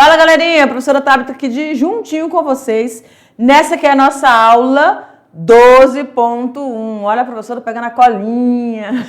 Fala, galerinha, a professora Tabita aqui juntinho com vocês, nessa que é a nossa aula 12.1. Olha a professora pegando a colinha.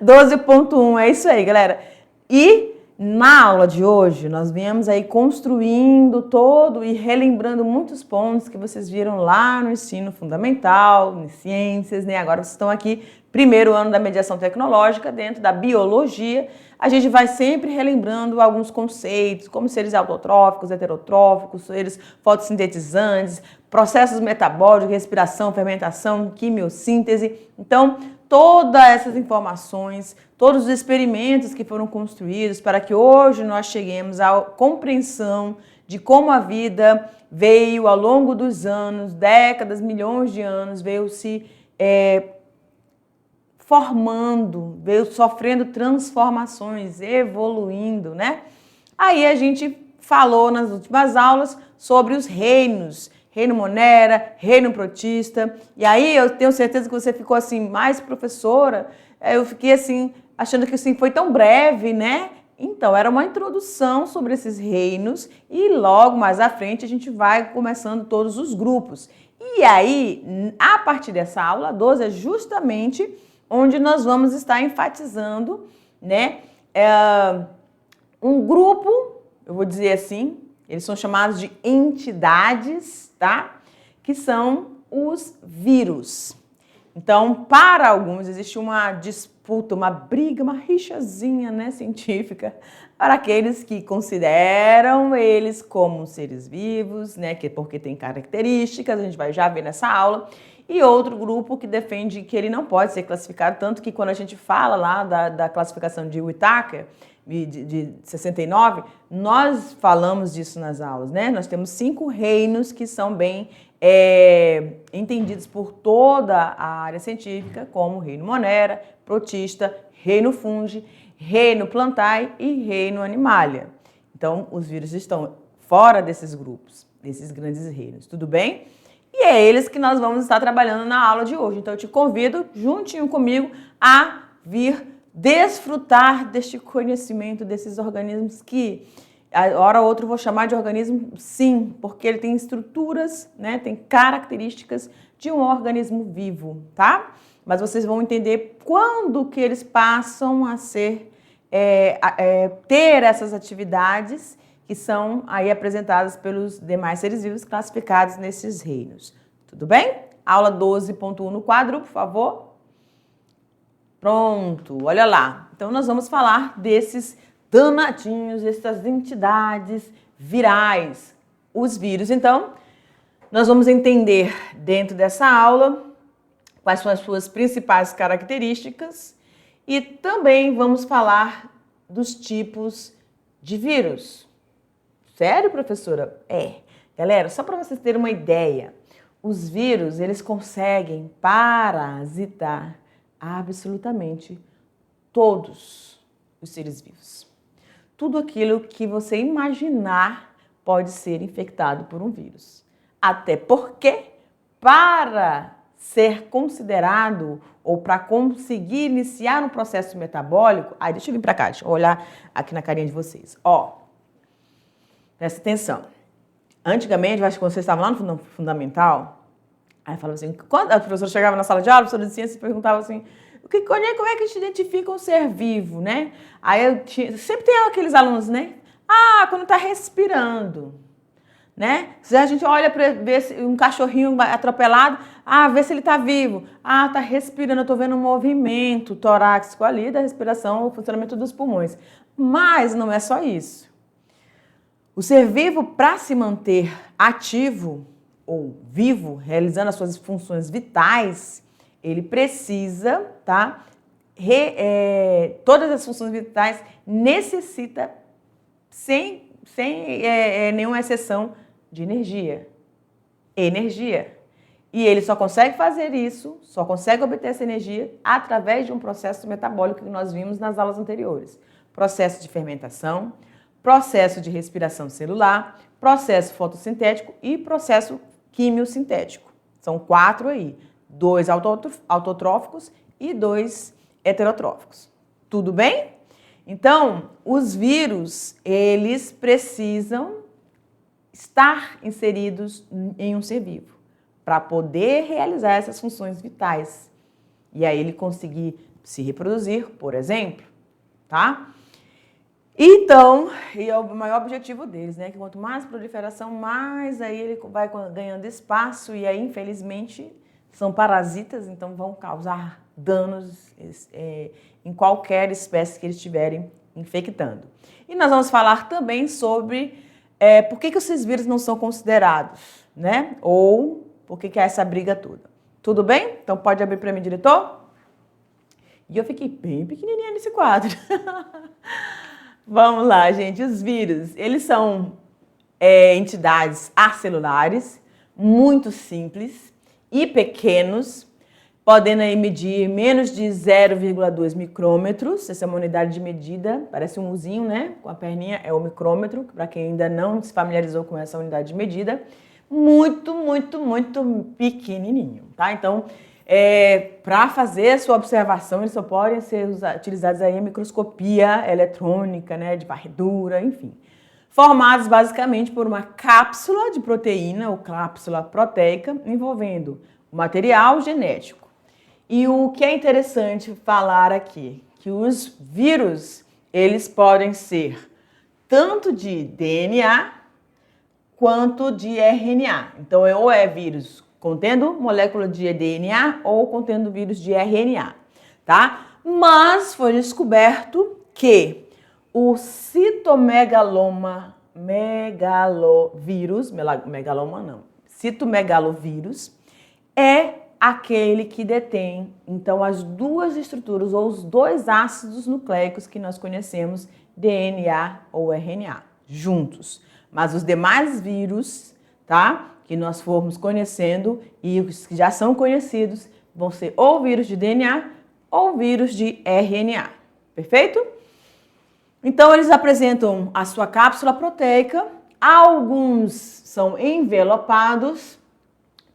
12.1, é isso aí, galera. E na aula de hoje, nós viemos aí construindo todo e relembrando muitos pontos que vocês viram lá no ensino fundamental, em ciências, né? Agora vocês estão aqui, primeiro ano da mediação tecnológica, dentro da biologia. A gente vai sempre relembrando alguns conceitos, como seres autotróficos, heterotróficos, seres fotossintetizantes, processos metabólicos, respiração, fermentação, quimiossíntese. Então, todas essas informações, todos os experimentos que foram construídos para que hoje nós cheguemos à compreensão de como a vida veio ao longo dos anos, décadas, milhões de anos, veio se formando, veio sofrendo transformações, evoluindo, né? Aí a gente falou nas últimas aulas sobre os reinos, reino monera, reino protista, e aí eu tenho certeza que você ficou assim, mais professora, eu fiquei assim, achando que assim foi tão breve, né? Então, era uma introdução sobre esses reinos e logo mais à frente a gente vai começando todos os grupos. E aí, a partir dessa aula 12 é justamente onde nós vamos estar enfatizando, né, um grupo, eu vou dizer assim, eles são chamados de entidades, tá? Que são os vírus. Então, para alguns, existe uma disputa, uma briga, uma rixazinha, né, científica, para aqueles que consideram eles como seres vivos, né, porque tem características, a gente vai já ver nessa aula, e outro grupo que defende que ele não pode ser classificado, tanto que quando a gente fala lá da classificação de Whittaker, de 69, nós falamos disso nas aulas, né? Nós temos 5 reinos que são bem entendidos por toda a área científica, como reino monera, protista, reino fungi, reino plantae e reino animalia. Então, os vírus estão fora desses grupos, desses grandes reinos, tudo bem? E é eles que nós vamos estar trabalhando na aula de hoje. Então, eu te convido, juntinho comigo, a vir desfrutar deste conhecimento desses organismos que, a hora ou outra, eu vou chamar de organismo, sim, porque ele tem estruturas, né, tem características de um organismo vivo, tá? Mas vocês vão entender quando que eles passam a ser, ter essas atividades que são aí apresentadas pelos demais seres vivos classificados nesses reinos. Tudo bem? Aula 12.1 no quadro, por favor. Pronto, olha lá. Então, nós vamos falar desses danadinhos, dessas entidades virais, os vírus. Então, nós vamos entender dentro dessa aula quais são as suas principais características e também vamos falar dos tipos de vírus. Sério, professora? Galera, só para vocês terem uma ideia, os vírus, eles conseguem parasitar absolutamente todos os seres vivos. Tudo aquilo que você imaginar pode ser infectado por um vírus. Até porque, para ser considerado ou para conseguir iniciar um processo metabólico... deixa eu vir para cá, deixa eu olhar aqui na carinha de vocês. Presta atenção. Antigamente, acho que quando vocês estavam lá no fundamental, aí falava assim, quando a professora chegava na sala de aula, a professora de ciências perguntava assim, como é que a gente identifica um ser vivo, né? Aí sempre tem aqueles alunos, né? Quando está respirando, né? Se a gente olha para ver se um cachorrinho atropelado, vê se ele está vivo. Está respirando, eu estou vendo um movimento torácico ali da respiração, o funcionamento dos pulmões. Mas não é só isso. O ser vivo, para se manter ativo ou vivo, realizando as suas funções vitais, ele precisa, tá? Todas as funções vitais necessita, sem nenhuma exceção, de energia. E ele só consegue fazer isso, só consegue obter essa energia através de um processo metabólico que nós vimos nas aulas anteriores. Processo de fermentação, processo de respiração celular, processo fotossintético e processo quimiosintético. São 4 aí, 2 autotróficos e 2 heterotróficos. Tudo bem? Então, os vírus, eles precisam estar inseridos em um ser vivo para poder realizar essas funções vitais. E aí ele conseguir se reproduzir, por exemplo, tá? Então, e é o maior objetivo deles, né? Que quanto mais proliferação, mais aí ele vai ganhando espaço e aí, infelizmente, são parasitas, então vão causar danos em qualquer espécie que eles estiverem infectando. E nós vamos falar também sobre por que esses vírus não são considerados, né? Ou por que é essa briga toda. Tudo bem? Então pode abrir para mim, diretor? E eu fiquei bem pequenininha nesse quadro. Vamos lá, gente. Os vírus, eles são entidades acelulares, muito simples e pequenos, podendo aí medir menos de 0,2 micrômetros. Essa é uma unidade de medida, parece um Uzinho, né? Com a perninha é o micrômetro, para quem ainda não se familiarizou com essa unidade de medida. Muito, muito, muito pequenininho, tá? Então, para fazer a sua observação, eles só podem ser utilizados aí em microscopia eletrônica, né, de varredura, enfim. Formados basicamente por uma cápsula de proteína ou cápsula proteica envolvendo o material genético. E o que é interessante falar aqui, que os vírus, eles podem ser tanto de DNA quanto de RNA. Então, ou é vírus contendo molécula de DNA ou contendo vírus de RNA, tá? Mas foi descoberto que o citomegalovírus é aquele que detém, então, as duas estruturas ou os dois ácidos nucleicos que nós conhecemos, DNA ou RNA, juntos. Mas os demais vírus, tá? Que nós formos conhecendo e os que já são conhecidos vão ser ou vírus de DNA ou vírus de RNA. Perfeito? Então, eles apresentam a sua cápsula proteica. Alguns são envelopados,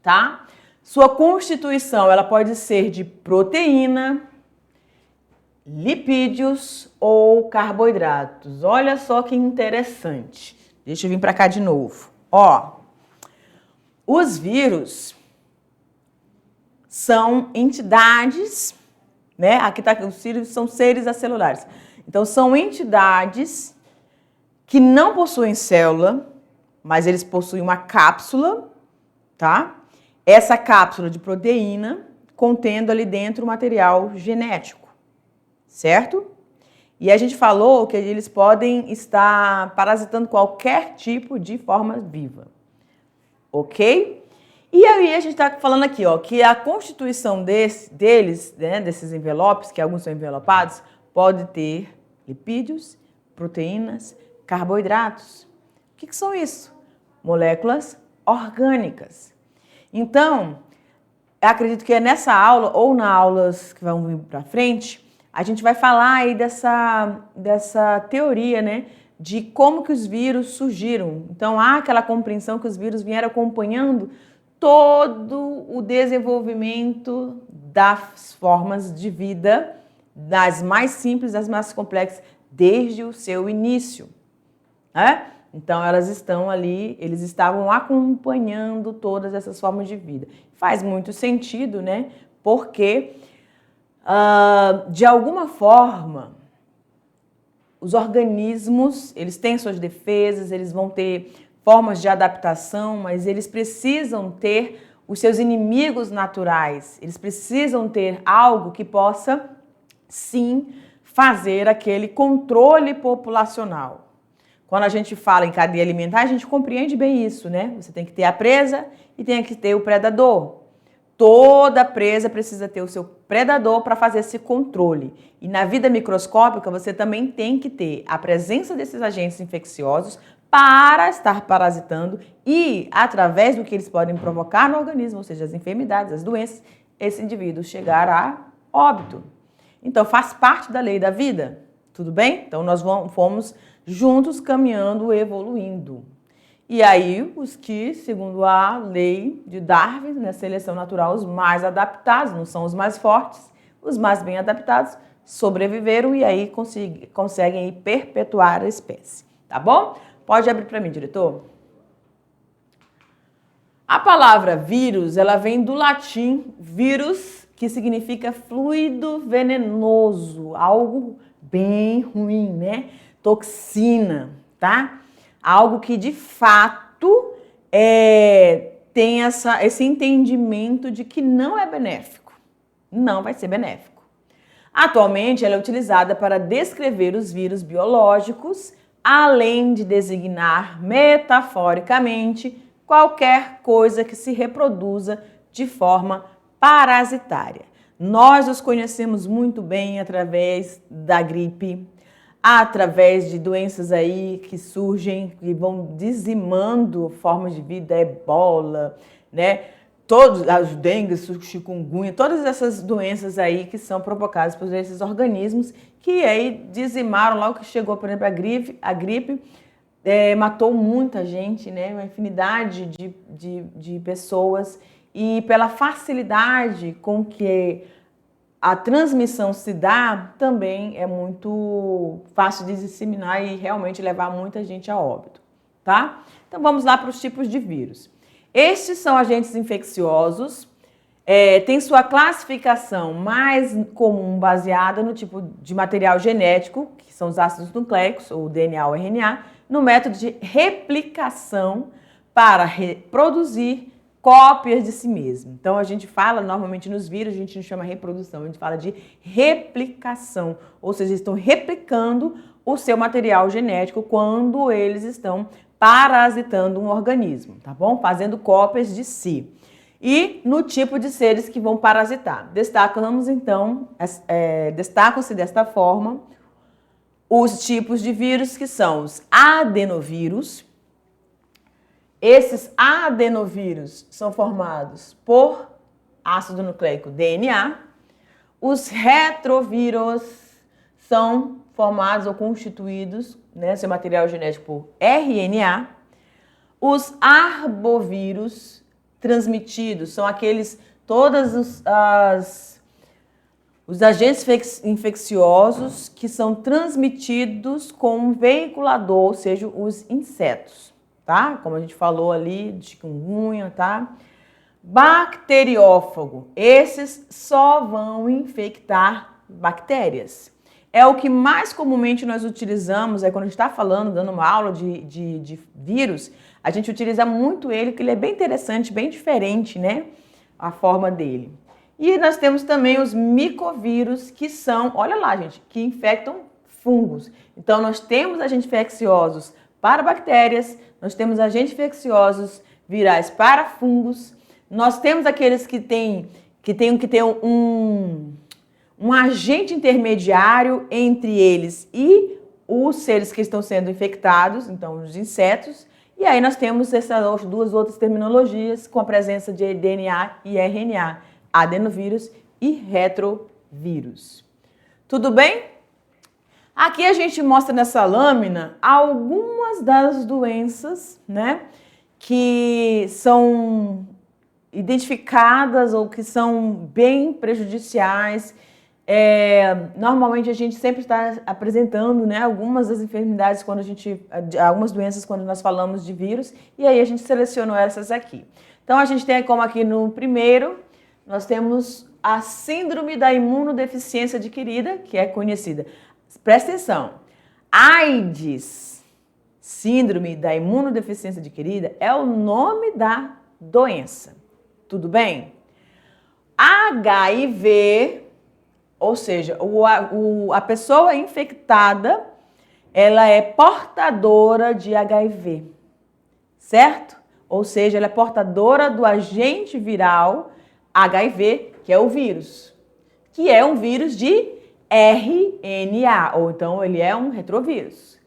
tá? Sua constituição, ela pode ser de proteína, lipídios ou carboidratos. Olha só que interessante. Deixa eu vir para cá de novo. Ó, os vírus são entidades, né? Aqui tá, os vírus são seres acelulares. Então, são entidades que não possuem célula, mas eles possuem uma cápsula, tá? Essa cápsula de proteína contendo ali dentro o material genético, certo? E a gente falou que eles podem estar parasitando qualquer tipo de forma viva, ok? E aí a gente está falando aqui, ó, que a constituição deles, né, desses envelopes, que alguns são envelopados, pode ter lipídios, proteínas, carboidratos. O que são isso? Moléculas orgânicas. Então, eu acredito que é nessa aula, ou nas aulas que vão vir para frente, a gente vai falar aí dessa teoria, né, de como que os vírus surgiram. Então, há aquela compreensão que os vírus vieram acompanhando todo o desenvolvimento das formas de vida, das mais simples, das mais complexas, desde o seu início, né? Então, elas estão ali, eles estavam acompanhando todas essas formas de vida. Faz muito sentido, né? Porque, de alguma forma, os organismos, eles têm suas defesas, eles vão ter formas de adaptação, mas eles precisam ter os seus inimigos naturais. Eles precisam ter algo que possa, sim, fazer aquele controle populacional. Quando a gente fala em cadeia alimentar, a gente compreende bem isso, né? Você tem que ter a presa e tem que ter o predador. Toda presa precisa ter o seu predador para fazer esse controle. E na vida microscópica, você também tem que ter a presença desses agentes infecciosos para estar parasitando e, através do que eles podem provocar no organismo, ou seja, as enfermidades, as doenças, esse indivíduo chegar a óbito. Então, faz parte da lei da vida, tudo bem? Então, nós fomos juntos caminhando, evoluindo. E aí, os que, segundo a lei de Darwin, na seleção natural, os mais adaptados, não são os mais fortes, os mais bem adaptados sobreviveram e aí conseguem aí perpetuar a espécie, tá bom? Pode abrir para mim, diretor? A palavra vírus, ela vem do latim vírus, que significa fluido venenoso, algo bem ruim, né? Toxina, tá? Algo que de fato tem esse entendimento de que não é benéfico, não vai ser benéfico. Atualmente, ela é utilizada para descrever os vírus biológicos, além de designar metaforicamente qualquer coisa que se reproduza de forma parasitária. Nós os conhecemos muito bem através da gripe, através de doenças aí que surgem, que vão dizimando formas de vida, ebola, né? Todos os dengue, chikungunya, todas essas doenças aí que são provocadas por esses organismos que aí dizimaram logo que chegou, por exemplo, a gripe matou muita gente, né? Uma infinidade de pessoas e pela facilidade com que a transmissão se dá, também é muito fácil de disseminar e realmente levar muita gente a óbito, tá? Então vamos lá para os tipos de vírus. Estes são agentes infecciosos, tem sua classificação mais comum baseada no tipo de material genético, que são os ácidos nucleicos, ou DNA ou RNA, no método de replicação para reproduzir cópias de si mesmo. Então, a gente fala, normalmente nos vírus, a gente não chama reprodução, a gente fala de replicação, ou seja, eles estão replicando o seu material genético quando eles estão parasitando um organismo, tá bom? Fazendo cópias de si. E no tipo de seres que vão parasitar. Destacamos, então, destacam-se desta forma os tipos de vírus que são os adenovírus. Esses adenovírus são formados por ácido nucleico DNA. Os retrovírus são formados ou constituídos, né, seu material genético por RNA. Os arbovírus transmitidos são aqueles, os agentes infecciosos que são transmitidos com um veiculador, ou seja, os insetos, tá? Como a gente falou ali, de chikungunya, tá? Bacteriófago, esses só vão infectar bactérias. É o que mais comumente nós utilizamos, quando a gente está falando, dando uma aula de vírus, a gente utiliza muito ele, que ele é bem interessante, bem diferente, né? A forma dele. E nós temos também os micovírus, que são, olha lá, gente, que infectam fungos. Então, nós temos agentes infecciosos para bactérias, nós temos agentes infecciosos virais para fungos, nós temos aqueles que têm que ter um agente intermediário entre eles e os seres que estão sendo infectados, então os insetos. E aí nós temos essas duas outras terminologias com a presença de DNA e RNA, adenovírus e retrovírus. Tudo bem? Aqui a gente mostra nessa lâmina algumas das doenças, né, que são identificadas ou que são bem prejudiciais. Normalmente a gente sempre está apresentando, né, algumas das enfermidades algumas doenças quando nós falamos de vírus, e aí a gente selecionou essas aqui. Então a gente tem como aqui no primeiro, nós temos a síndrome da imunodeficiência adquirida, que é conhecida. Presta atenção, AIDS, síndrome da imunodeficiência adquirida, é o nome da doença. Tudo bem? HIV, ou seja, a pessoa infectada, ela é portadora de HIV, certo? Ou seja, ela é portadora do agente viral HIV, que é o vírus, que é um vírus de RNA, ou então ele é um retrovírus.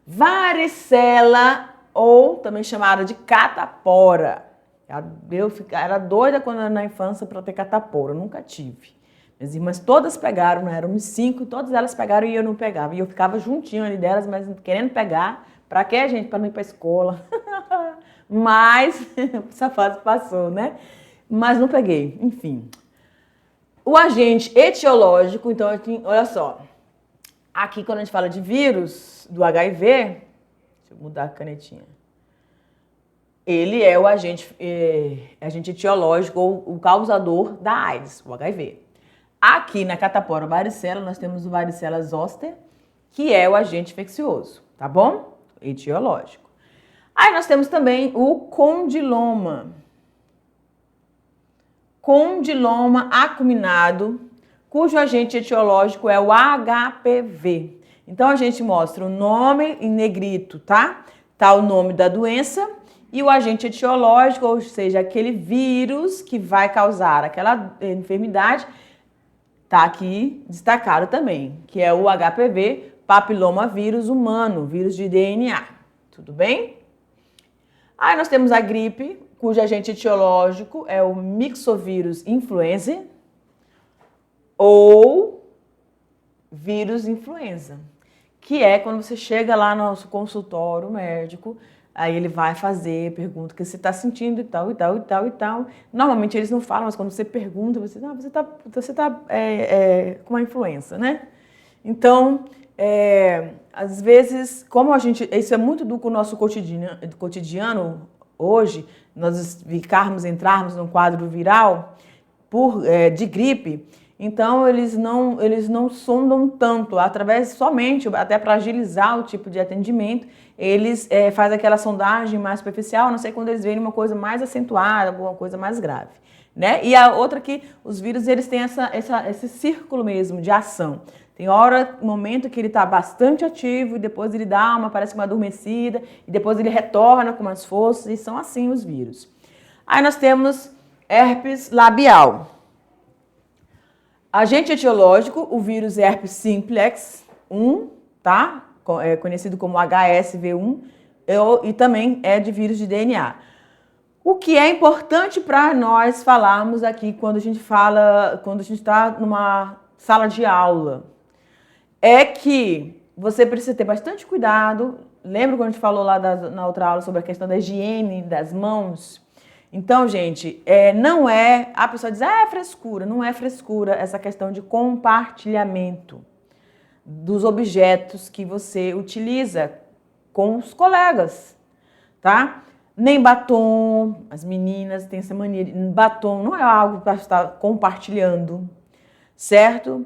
Varicela, ou também chamada de catapora. Eu era doida quando na infância para ter catapora, eu nunca tive. Minhas irmãs todas pegaram, né? Eram 5, todas elas pegaram e eu não pegava. E eu ficava juntinho ali delas, mas querendo pegar. Pra quê, gente? Pra não ir pra escola. Mas essa fase passou, né? Mas não peguei, enfim. O agente etiológico, então, aqui, olha só. Aqui, quando a gente fala de vírus do HIV, deixa eu mudar a canetinha. Ele é o agente etiológico ou o causador da AIDS, o HIV. Aqui na catapora varicela, nós temos o varicela zoster, que é o agente infeccioso, tá bom? Etiológico. Aí nós temos também o condiloma. Condiloma acuminado, cujo agente etiológico é o HPV. Então a gente mostra o nome em negrito, tá? Tá o nome da doença e o agente etiológico, ou seja, aquele vírus que vai causar aquela enfermidade, tá aqui destacado também, que é o HPV, papilomavírus humano, vírus de DNA. Tudo bem? Aí nós temos a gripe, cujo agente etiológico é o mixovírus influenza ou vírus influenza, que é quando você chega lá no nosso consultório médico, aí ele vai fazer, pergunta o que você está sentindo e tal, e tal, e tal, e tal. Normalmente eles não falam, mas quando você pergunta, você tá com uma influenza, né? Então, às vezes, como a gente, isso é muito do nosso cotidiano hoje, nós entrarmos num quadro viral de gripe, então eles não sondam tanto, através somente, até para agilizar o tipo de atendimento, eles fazem aquela sondagem mais superficial, a não sei quando eles veem uma coisa mais acentuada, alguma coisa mais grave, né? E a outra que os vírus, eles têm esse círculo mesmo de ação. Tem momento que ele está bastante ativo e depois ele parece uma adormecida e depois ele retorna com mais forças e são assim os vírus. Aí nós temos herpes labial. Agente etiológico, o vírus herpes simplex 1, tá? É conhecido como HSV1 e também é de vírus de DNA. O que é importante para nós falarmos aqui quando a gente está numa sala de aula, é que você precisa ter bastante cuidado. Lembra quando a gente falou lá na outra aula sobre a questão da higiene das mãos? Então, gente, não é... A pessoa diz, é frescura. Não é frescura essa questão de compartilhamento dos objetos que você utiliza com os colegas, tá? Nem batom, as meninas têm essa mania de batom, não é algo para estar compartilhando, certo?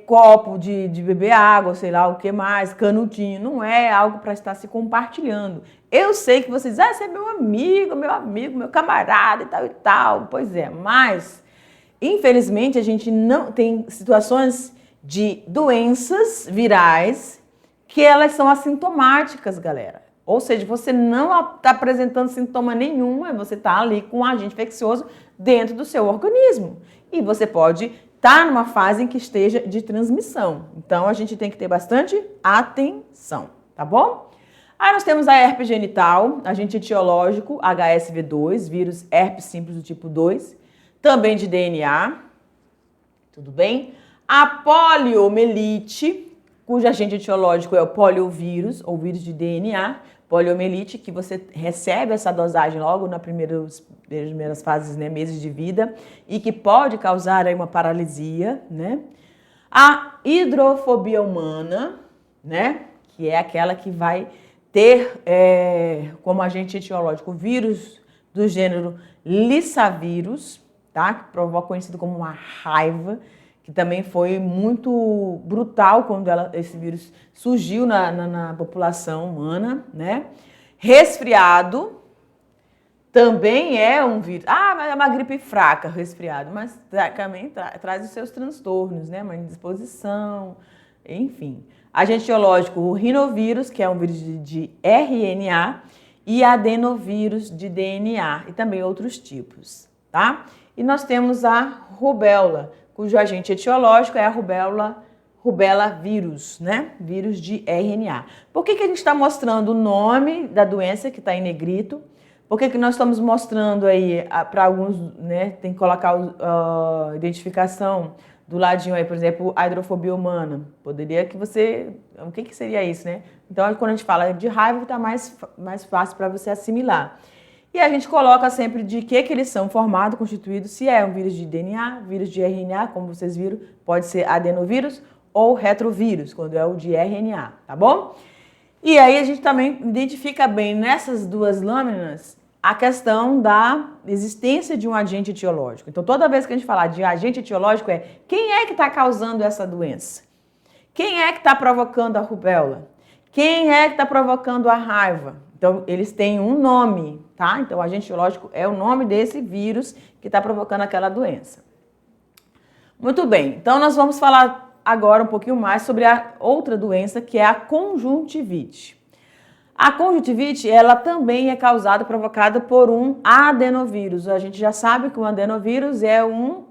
Copo de beber água, sei lá o que mais, canudinho, não é algo para estar se compartilhando. Eu sei que vocês dizem, você é meu amigo, meu camarada e tal e tal. Pois é, mas infelizmente a gente não tem situações de doenças virais que elas são assintomáticas, galera. Ou seja, você não está apresentando sintoma nenhum, você está ali com um agente infeccioso dentro do seu organismo. E você pode estar numa fase em que esteja de transmissão. Então, a gente tem que ter bastante atenção, tá bom? Aí nós temos a herpes genital, agente etiológico, HSV2, vírus herpes simples do tipo 2, também de DNA, tudo bem? A poliomielite, cujo agente etiológico é o poliovírus, ou vírus de DNA, poliomielite, que você recebe essa dosagem logo nas primeiras fases, né, meses de vida, e que pode causar aí uma paralisia, né? A hidrofobia humana, né, que é aquela que vai ter como agente etiológico o vírus do gênero Lissavírus, tá? Que provoca conhecido como uma raiva, que também foi muito brutal quando esse vírus surgiu na população humana, né? Resfriado também é um vírus. Mas é uma gripe fraca, resfriado, mas também traz os seus transtornos, né? Uma indisposição, enfim. Agente etiológico, o rinovírus, que é um vírus de RNA, e adenovírus de DNA, e também outros tipos, tá? E nós temos a rubéola, cujo agente etiológico é a rubéola vírus, né? Vírus de RNA. Por que a gente está mostrando o nome da doença, que está em negrito? Por que nós estamos mostrando aí, para alguns, né? Tem que colocar a identificação do ladinho aí, por exemplo, a hidrofobia humana. Poderia que você... O que seria isso, né? Então, quando a gente fala de raiva, está mais fácil para você assimilar. E a gente coloca sempre de que eles são formados, constituídos, se é um vírus de DNA, vírus de RNA, como vocês viram, pode ser adenovírus ou retrovírus, quando é o de RNA, tá bom? E aí a gente também identifica bem nessas duas lâminas a questão da existência de um agente etiológico. Então, toda vez que a gente falar de agente etiológico quem é que está causando essa doença? Quem é que está provocando a rubéola? Quem é que está provocando a raiva? Então, eles têm um nome, tá? Então, o agente etiológico é o nome desse vírus que está provocando aquela doença. Muito bem, então nós vamos falar agora um pouquinho mais sobre a outra doença, que é a conjuntivite. A conjuntivite, ela também é causada, provocada por um adenovírus. A gente já sabe que o adenovírus é um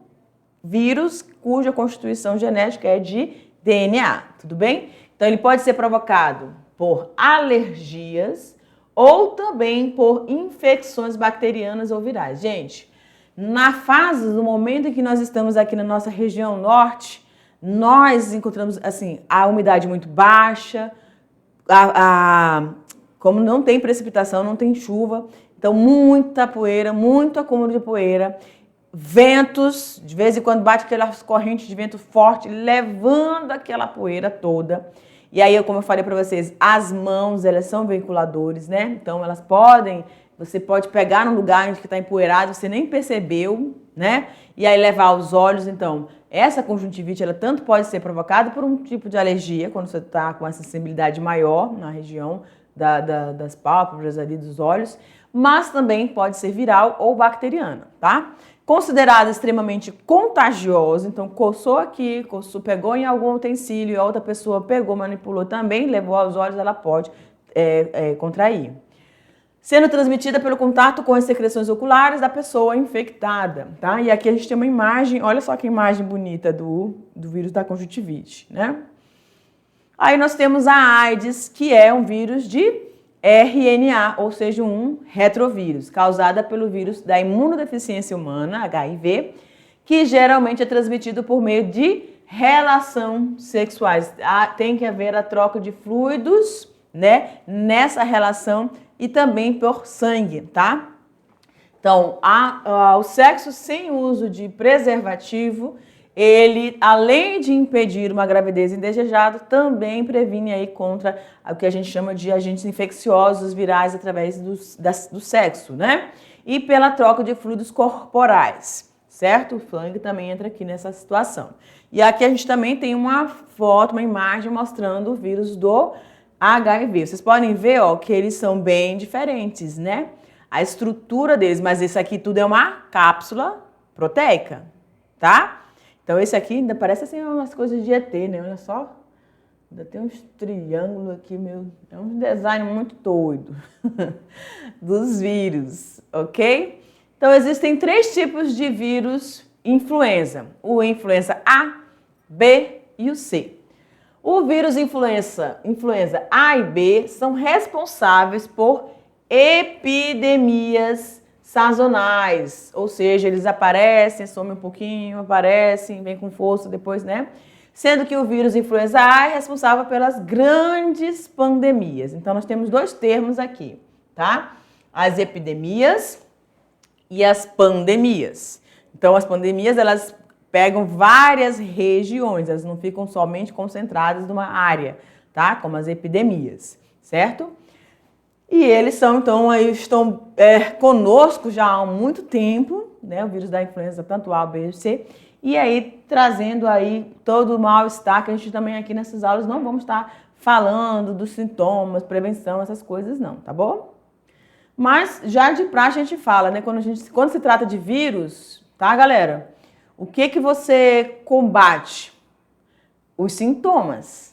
vírus cuja constituição genética é de DNA, tudo bem? Então, ele pode ser provocado por alergias ou também por infecções bacterianas ou virais. Gente, na fase, no momento em que nós estamos aqui na nossa região norte, nós encontramos, assim, a umidade muito baixa, como não tem precipitação, não tem chuva, então muita poeira, muito acúmulo de poeira, ventos, de vez em quando bate aquelas correntes de vento forte, levando aquela poeira toda. E aí, como eu falei para vocês, as mãos, elas são veiculadores, né? Então, elas podem, você pode pegar num lugar onde está empoeirado, você nem percebeu, né? E aí levar aos olhos. Então, essa conjuntivite, ela tanto pode ser provocada por um tipo de alergia, quando você está com essa sensibilidade maior na região das pálpebras ali dos olhos, mas também pode ser viral ou bacteriana, tá? Considerada extremamente contagiosa, então coçou aqui, pegou em algum utensílio, a outra pessoa pegou, manipulou também, levou aos olhos, ela pode contrair. Sendo transmitida pelo contato com as secreções oculares da pessoa infectada, tá? E aqui a gente tem uma imagem, olha só que imagem bonita do vírus da conjuntivite, né? Aí nós temos a AIDS, que é um vírus de RNA, ou seja, um retrovírus, causada pelo vírus da imunodeficiência humana, HIV, que geralmente é transmitido por meio de relações sexuais. Tem que haver a troca de fluidos, né, nessa relação e também por sangue, tá? Então, o sexo sem uso de preservativo, ele, além de impedir uma gravidez indesejada, também previne aí contra o que a gente chama de agentes infecciosos virais através do sexo, né? E pela troca de fluidos corporais, certo? O sangue também entra aqui nessa situação. E aqui a gente também tem uma foto, uma imagem mostrando o vírus do HIV. Vocês podem ver, ó, que eles são bem diferentes, né? A estrutura deles, mas isso aqui tudo é uma cápsula proteica, tá? Então, esse aqui ainda parece assim umas coisas de ET, né? Olha só. Ainda tem uns triângulos aqui, é um design muito doido dos vírus, ok? Então, existem 3 tipos de vírus influenza. O influenza A, B e o C. O vírus influenza A e B são responsáveis por epidemias sazonais, ou seja, eles aparecem, somem um pouquinho, aparecem, vêm com força depois, né? Sendo que o vírus influenza A é responsável pelas grandes pandemias. Então, nós temos 2 termos aqui, tá? As epidemias e as pandemias. Então, as pandemias, elas pegam várias regiões, elas não ficam somente concentradas numa área, tá? Como as epidemias, certo? E eles são, então, aí estão conosco já há muito tempo, né? O vírus da influenza, tanto A, B e C, e aí trazendo aí todo o mal-estar que a gente também aqui nessas aulas não vamos estar falando dos sintomas, prevenção, essas coisas não, tá bom? Mas já de praxe a gente fala, né? Quando se trata de vírus, tá, galera? O que você combate? Os sintomas.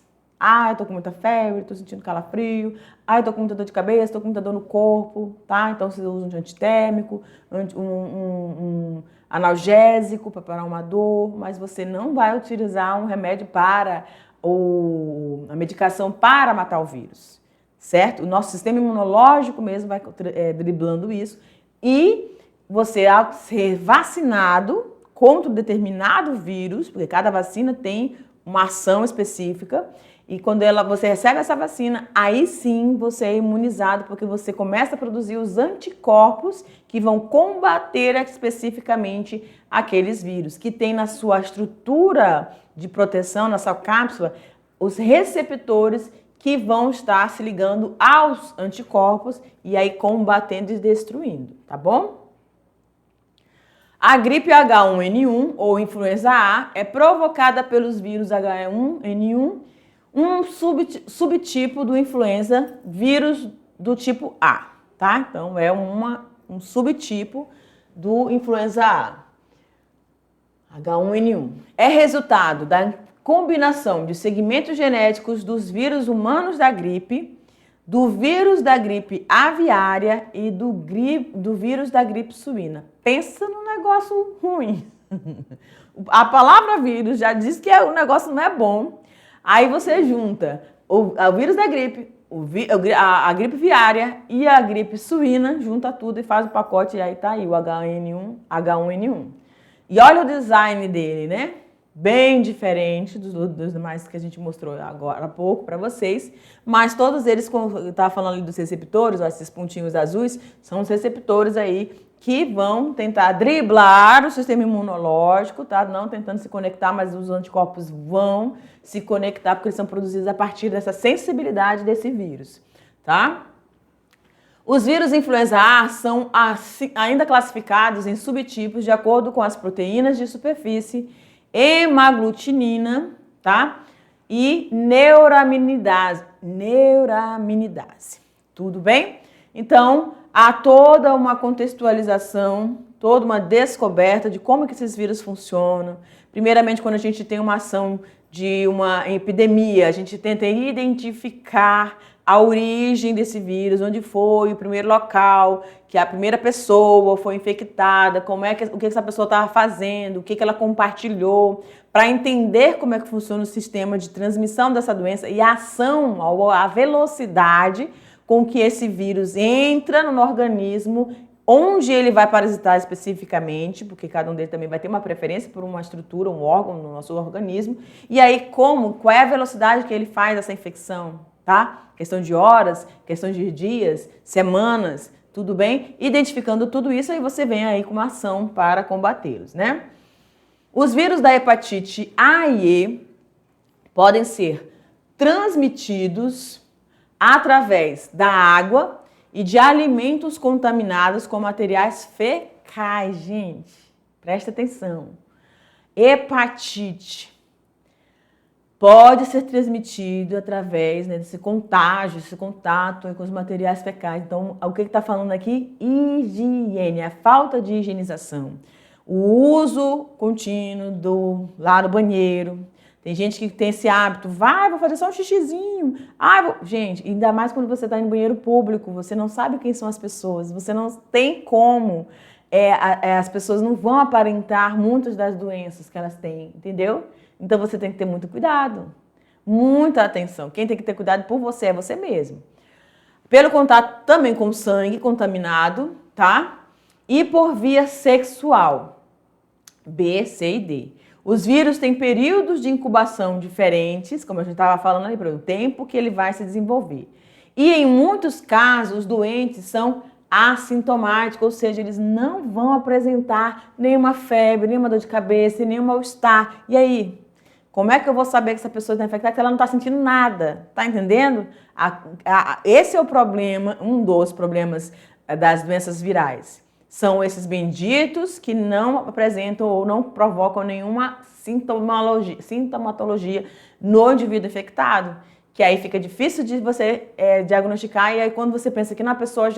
Eu tô com muita febre, tô sentindo calafrio. Eu tô com muita dor de cabeça, tô com muita dor no corpo, tá? Então você usa um antitérmico, um analgésico para parar uma dor, mas você não vai utilizar um remédio para a medicação para matar o vírus, certo? O nosso sistema imunológico mesmo vai driblando isso e você, ao ser vacinado contra um determinado vírus, porque cada vacina tem uma ação específica. E quando você recebe essa vacina, aí sim você é imunizado, porque você começa a produzir os anticorpos que vão combater especificamente aqueles vírus, que tem na sua estrutura de proteção, na sua cápsula, os receptores que vão estar se ligando aos anticorpos e aí combatendo e destruindo, tá bom? A gripe H1N1 ou influenza A é provocada pelos vírus H1N1, um subtipo do influenza, vírus do tipo A, tá? Então, é um subtipo do influenza A, H1N1. É resultado da combinação de segmentos genéticos dos vírus humanos da gripe, do vírus da gripe aviária e do vírus da gripe suína. Pensa num negócio ruim. A palavra vírus já diz que o negócio não é bom. Aí você junta o vírus da gripe, a gripe aviária e a gripe suína, junta tudo e faz o pacote e aí tá aí o H1N1. E olha o design dele, né? Bem diferente dos demais que a gente mostrou agora há pouco para vocês, mas todos eles, como eu estava falando ali dos receptores, ó, esses pontinhos azuis, são os receptores aí que vão tentar driblar o sistema imunológico, tá? Não tentando se conectar, mas os anticorpos vão se conectar porque eles são produzidos a partir dessa sensibilidade desse vírus, tá? Os vírus influenza A são ainda classificados em subtipos de acordo com as proteínas de superfície, hemaglutinina, tá? E neuraminidase. Tudo bem? Então, há toda uma contextualização, toda uma descoberta de como que esses vírus funcionam. Primeiramente, quando a gente tem uma ação de uma epidemia, a gente tenta identificar a origem desse vírus, onde foi o primeiro local, que a primeira pessoa foi infectada, o que essa pessoa estava fazendo, o que ela compartilhou, para entender como é que funciona o sistema de transmissão dessa doença e a ação, a velocidade com que esse vírus entra no organismo, onde ele vai parasitar especificamente, porque cada um deles também vai ter uma preferência por uma estrutura, um órgão no nosso organismo, e aí qual é a velocidade que ele faz essa infecção, tá? Questão de horas, questão de dias, semanas, tudo bem? Identificando tudo isso, aí você vem aí com uma ação para combatê-los, né? Os vírus da hepatite A e E podem ser transmitidos através da água e de alimentos contaminados com materiais fecais, gente. Presta atenção. Hepatite pode ser transmitido através desse contágio, esse contato com os materiais fecais. Então, o que está falando aqui? Higiene, a falta de higienização. O uso contínuo lá no banheiro. Tem gente que tem esse hábito, vou fazer só um xixizinho. Gente, ainda mais quando você está no banheiro público, você não sabe quem são as pessoas, você não tem como. As pessoas não vão aparentar muitas das doenças que elas têm, entendeu? Então você tem que ter muito cuidado, muita atenção. Quem tem que ter cuidado por você é você mesmo. Pelo contato também com sangue contaminado, tá? E por via sexual, B, C e D. Os vírus têm períodos de incubação diferentes, como a gente estava falando ali, para o tempo que ele vai se desenvolver. E em muitos casos, os doentes são assintomáticos, ou seja, eles não vão apresentar nenhuma febre, nenhuma dor de cabeça, nenhum mal-estar. E aí, como é que eu vou saber que essa pessoa está infectada se ela não está sentindo nada? Tá entendendo? Esse é o problema, um dos problemas das doenças virais. São esses benditos que não apresentam ou não provocam nenhuma sintomatologia no indivíduo infectado, que aí fica difícil de você diagnosticar, e aí quando você pensa que na pessoa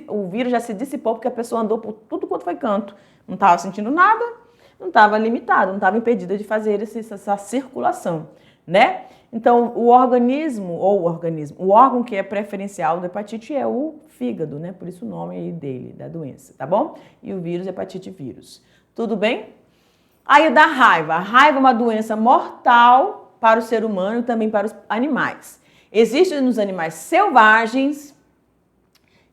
o vírus já se dissipou porque a pessoa andou por tudo quanto foi canto, não estava sentindo nada, não estava limitado, não estava impedida de fazer essa circulação, né? Então, o órgão que é preferencial da hepatite é o fígado, né? Por isso o nome aí dele, da doença, tá bom? E o vírus é hepatite vírus. Tudo bem? Aí da raiva. A raiva é uma doença mortal para o ser humano e também para os animais. Existe nos animais selvagens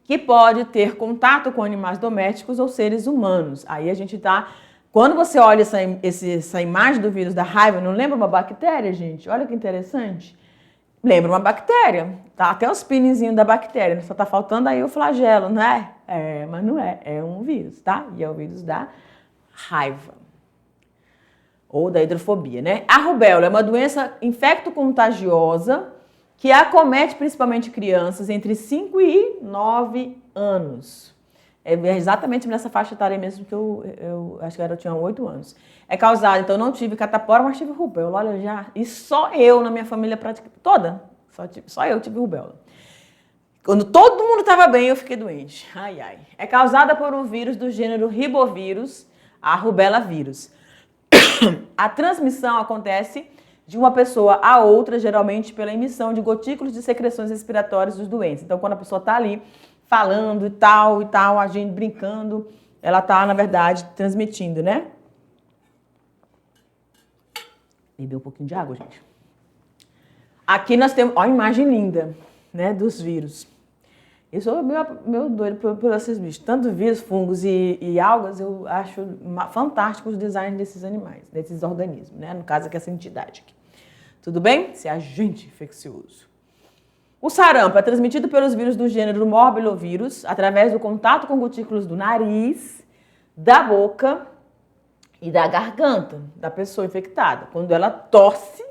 que pode ter contato com animais domésticos ou seres humanos. Aí a gente está Quando você olha essa imagem do vírus da raiva, não lembra uma bactéria, gente? Olha que interessante. Lembra uma bactéria, tá? Até os pinizinhos da bactéria, só tá faltando aí o flagelo, não é? É, mas não é, é um vírus, tá? E é o vírus da raiva. Ou da hidrofobia, né? A rubéola é uma doença infecto-contagiosa que acomete principalmente crianças entre 5 e 9 anos. É exatamente nessa faixa etária mesmo que eu acho que eu tinha 8 anos. É causada, então eu não tive catapora, mas tive rubéola, olha já. E só eu na minha família toda, só eu tive rubéola. Quando todo mundo estava bem, eu fiquei doente. Ai, ai. É causada por um vírus do gênero ribovírus, a rubéola vírus. A transmissão acontece de uma pessoa a outra, geralmente pela emissão de gotículos de secreções respiratórias dos doentes. Então, quando a pessoa está ali falando e tal, a gente brincando, ela está, na verdade, transmitindo, né? Beber um pouquinho de água, gente. Aqui nós temos, ó, a imagem linda, né, dos vírus. Eu sou meu doido por esses bichos. Tanto vírus, fungos e algas, eu acho fantástico os designs desses animais, desses organismos, né? No caso aqui, essa entidade aqui. Tudo bem? Esse agente infeccioso. O sarampo é transmitido pelos vírus do gênero morbillovírus através do contato com gotículos do nariz, da boca e da garganta da pessoa infectada. Quando ela tosse,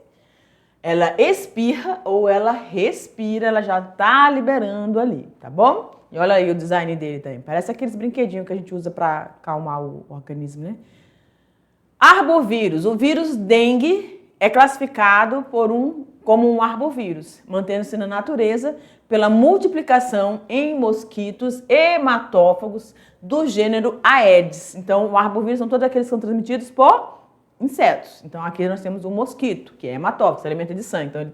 ela espirra ou ela respira, ela já está liberando ali, tá bom? E olha aí o design dele também. Parece aqueles brinquedinhos que a gente usa para acalmar o organismo, né? Arbovírus. O vírus dengue é classificado como um arbovírus, mantendo-se na natureza pela multiplicação em mosquitos hematófagos do gênero Aedes. Então, o arbovírus são todos aqueles que são transmitidos por insetos. Então, aqui nós temos um mosquito, que é hematófago, se alimenta de sangue. Então, ele,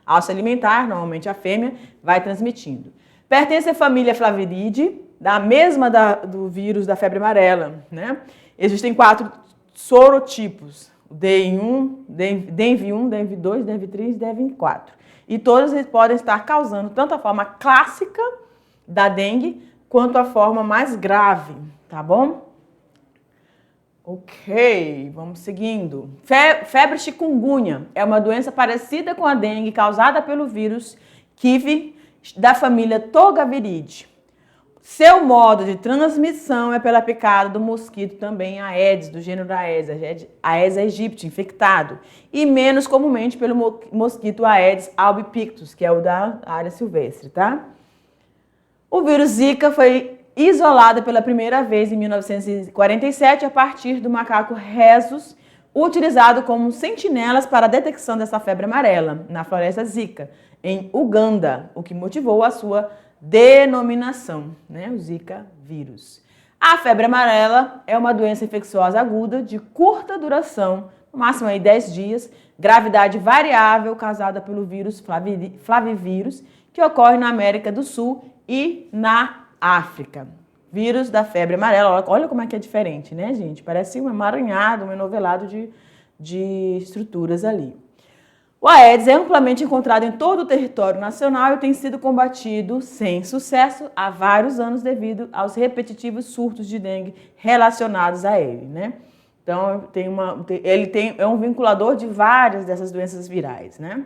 ao se alimentar, normalmente a fêmea vai transmitindo. Pertence à família Flaviridae, da mesma do vírus da febre amarela, né? Existem 4 sorotipos: o DENV1, DENV2, DENV3 e DENV4. E todos eles podem estar causando tanto a forma clássica da dengue quanto a forma mais grave, tá bom? Ok, vamos seguindo. Febre chikungunya é uma doença parecida com a dengue causada pelo vírus Kivi da família Togaviridae. Seu modo de transmissão é pela picada do mosquito também Aedes, do gênero Aedes aegypti, infectado, e menos comumente pelo mosquito Aedes albopictus, que é o da área silvestre, tá? O vírus Zika foi isolado pela primeira vez em 1947 a partir do macaco Rhesus, utilizado como sentinelas para a detecção dessa febre amarela na floresta Zika, em Uganda, o que motivou a sua denominação, né? O Zika vírus. A febre amarela é uma doença infecciosa aguda de curta duração, no máximo aí 10 dias, gravidade variável causada pelo vírus flavivírus, que ocorre na América do Sul e na África. Vírus da febre amarela, olha como é que é diferente, né, gente? Parece um emaranhado, um enovelado de estruturas ali. O Aedes é amplamente encontrado em todo o território nacional e tem sido combatido sem sucesso há vários anos devido aos repetitivos surtos de dengue relacionados a ele, né? Então, é um vinculador de várias dessas doenças virais, né?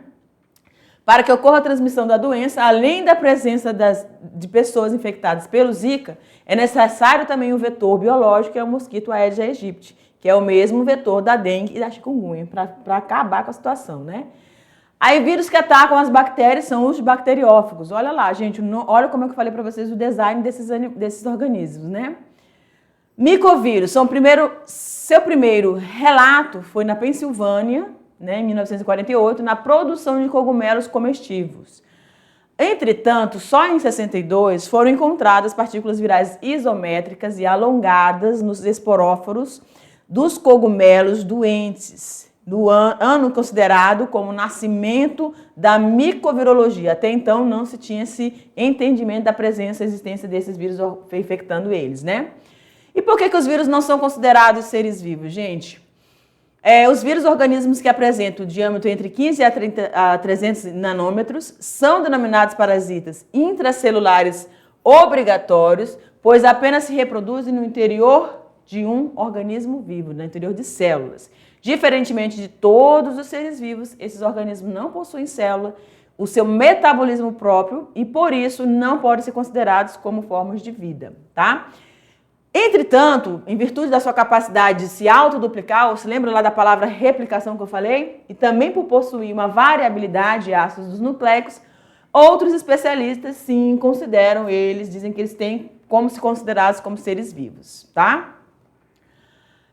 Para que ocorra a transmissão da doença, além da presença de pessoas infectadas pelo Zika, é necessário também um vetor biológico, que é o mosquito Aedes aegypti, que é o mesmo vetor da dengue e da chikungunya, para acabar com a situação, né? Aí, vírus que atacam as bactérias são os bacteriófagos. Olha lá, gente, olha como é que eu falei para vocês o design desses organismos, né? Micovírus, seu primeiro relato foi na Pensilvânia, né, em 1948, na produção de cogumelos comestíveis. Entretanto, só em 62 foram encontradas partículas virais isométricas e alongadas nos esporóforos dos cogumelos doentes, no ano considerado como o nascimento da micovirologia. Até então não se tinha esse entendimento da presença e existência desses vírus infectando eles, né? E por que os vírus não são considerados seres vivos, gente? Os vírus organismos que apresentam diâmetro entre 15 a 300 nanômetros são denominados parasitas intracelulares obrigatórios, pois apenas se reproduzem no interior de um organismo vivo, no interior de células. Diferentemente de todos os seres vivos, esses organismos não possuem célula, o seu metabolismo próprio e, por isso, não podem ser considerados como formas de vida, tá? Entretanto, em virtude da sua capacidade de se autoduplicar, você lembra lá da palavra replicação que eu falei? E também por possuir uma variabilidade de ácidos dos nucleicos, outros especialistas, sim, consideram eles, dizem que eles têm como se considerados como seres vivos, tá?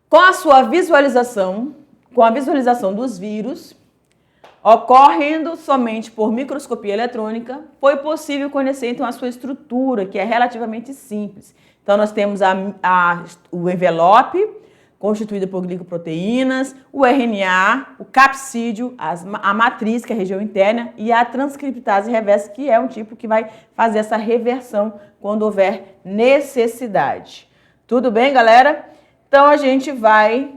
Com a sua visualização, com a visualização dos vírus, ocorrendo somente por microscopia eletrônica, foi possível conhecer então a sua estrutura, que é relativamente simples. Então nós temos o envelope, constituído por glicoproteínas, o RNA, o capsídeo, a matriz, que é a região interna, e a transcriptase reversa, que é um tipo que vai fazer essa reversão quando houver necessidade. Tudo bem, galera? Então a gente vai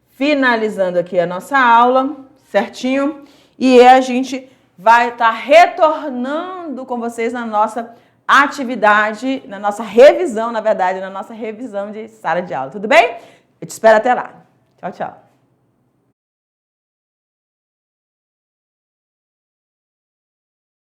finalizando aqui a nossa aula, certinho? E a gente vai estar retornando com vocês na nossa atividade, na nossa revisão, na verdade, na nossa revisão de sala de aula. Tudo bem? Eu te espero até lá. Tchau, tchau.